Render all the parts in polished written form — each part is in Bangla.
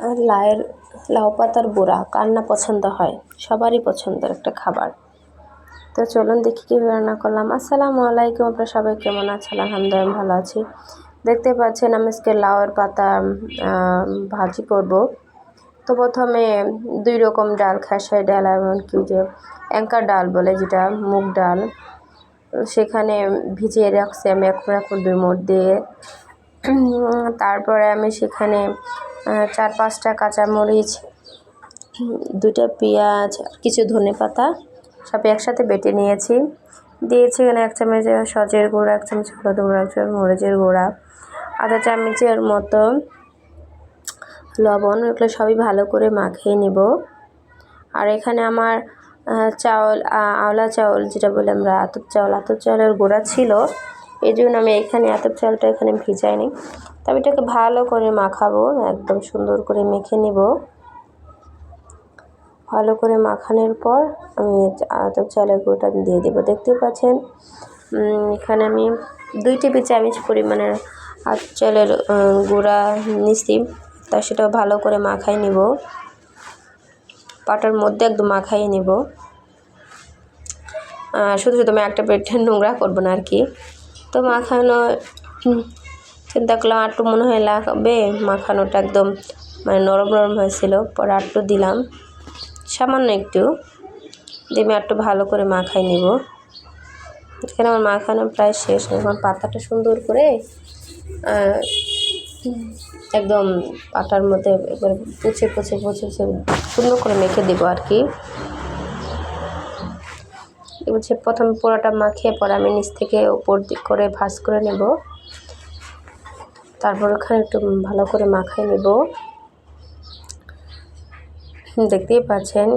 আর লাউ পাতার বড়া কার না পছন্দ হয়, সবারই পছন্দের একটা খাবার। তো চলুন দেখি কীভাবে রান্না করলাম। আসসালামু আলাইকুম, আপনারা সবাই কেমন আছেন? আলহামদুলিল্লাহ ভালো আছি। দেখতে পাচ্ছেন আমি আজকে লাউয়ের পাতা ভাজি করব। তো প্রথমে 2 রকম ডাল, খেসারি ডাল এমনকি যে অ্যাঙ্কার ডাল বলে যেটা মুগ ডাল, সেখানে ভিজিয়ে রাখছি আমি 1 মুঠ দিয়ে। তারপরে আমি সেখানে 4-5টা কাঁচামরিচ, 2টা পেঁয়াজ, কিছু ধনেপাতা সব একসাথে বেটে নিয়েছি। দিয়েছি এখানে 1 চামচ সজের গুঁড়া, 1 চামচ হলুদ গুঁড়া, 1 চামচ মরিচের গুঁড়া, আধা চামচের মতো লবণ। এগুলো সবই ভালো করে মাখিয়ে নিব। আর এখানে আমার চাউল, আওলা চাউল যেটা বলে আমরা আতপ চাউলের গুঁড়া ছিল, এই জন্য আমি এখানে আতপ চাউলটা এখানে ভিজাই নিই। তবে এটাকে ভালো করে মাখাবো, একদম সুন্দর করে মেখে নেব। ভালো করে মাখানোর পর আমি আতপ চাউলের গুঁড়োটা দিয়ে দেবো। দেখতে পাচ্ছেন এখানে আমি 2 টেবিল চামচ পরিমাণের আতপ চাউলের গুঁড়া নিচ্ছি। তা সেটাও ভালো করে মাখাই নেব, পাটার মধ্যে একদম মাখাই নেব। শুধু আমি একটা পেট নোংরা করবো না আর কি। তো মাখানো চিন্তা করলাম একটু মনে হয় লাগবে, মাখানোটা একদম মানে নরম হয়েছিল। পরে একটু দিলাম, সামান্য একটু দিয়ে আমি একটু ভালো করে মাখাই নেব। এখানে আমার মাখানো প্রায় শেষ। এখন পাতাটা সুন্দর করে একদম পাটার মধ্যে একবারে পুছে সুন্দর করে মেখে দেবো আর কি। এবার প্রথমে পোড়াটা মাখিয়ে পরে আমি নিচ থেকে উপর দিক করে ভাঁজ করে নেব। তারপর ওখানে একটু ভালো করে মাখাই নেব। দেখতেই পাচ্ছেন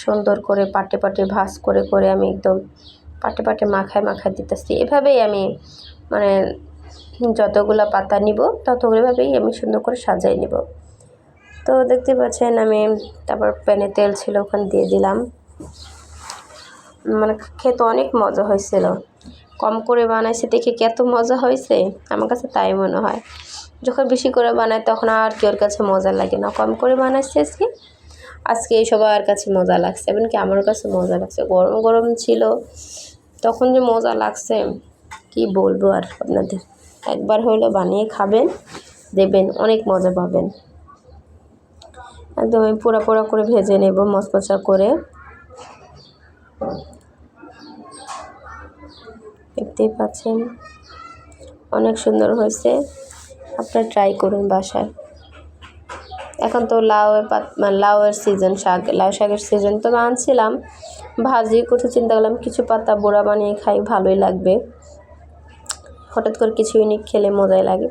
সুন্দর করে পাটে ভাঁজ করে আমি একদম পাটে মাখায় দিতেছি। এভাবেই আমি মানে যতগুলো পাতা নিব ততগুলোভাবেই আমি সুন্দর করে সাজাই নেব। তো দেখতে পাচ্ছেন আমি তারপর প্যানে তেল ছিল, ওখানে দিয়ে দিলাম। মানে খেতে অনেক মজা হয়েছিল। কম করে বানাইছি দেখে কি এত মজা হয়েছে, আমার কাছে তাই মনে হয়। যখন বেশি করে বানাই তখন আর কেউর কাছে মজা লাগে না। কম করে বানাইছি আজকে এই সবার কাছে মজা লাগছে, এমনকি আমার কাছে মজা লাগছে। গরম ছিল তখন যে মজা লাগছে কি বলবো আর আপনাদের। একবার হলো বানিয়ে খাবেন, দেবেন অনেক মজা পাবেন। একদম আমি পোড়া করে ভেজে নেব মচমচা করে। দেখতেই পাচ্ছেন অনেক সুন্দর হয়েছে, আপনারা ট্রাই করুন বাসায়। এখন তো লাউয়ের সিজন, লাউ শাকের সিজন। তো আনছিলাম ভাজি করতে, চিন্তা করলাম কিছু পাতা বড়া বানিয়ে খাই, ভালোই লাগবে। হঠাৎ করে কিছু ইউনিক খেলে মজাই লাগে।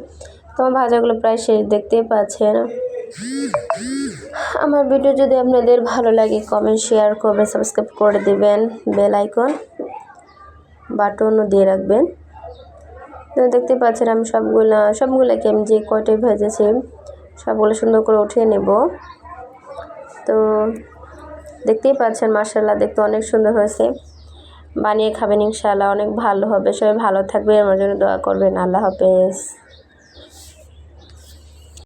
তো আমার ভাজাগুলো প্রায় শেষ, দেখতেই পাচ্ছেন। আমার ভিডিও যদি আপনাদের ভালো লাগে কমেন্ট, শেয়ার করবেন, সাবস্ক্রাইব করে দেবেন, বেল আইকন বাটনও দিয়ে রাখবেন। তো দেখতে পাচ্ছেন আমি সবগুলোকে আমি যে কয়টাই ভেজেছি সবগুলো সুন্দর করে উঠিয়ে নেব। তো দেখতেই পাচ্ছেন মাশাআল্লাহ দেখতে অনেক সুন্দর হয়েছে। বানিয়ে খাবেন ইনশাআল্লাহ, অনেক ভালো হবে। সবাই ভালো থাকবে, আমার জন্য দোয়া করবেন। আল্লাহ হাফেজ।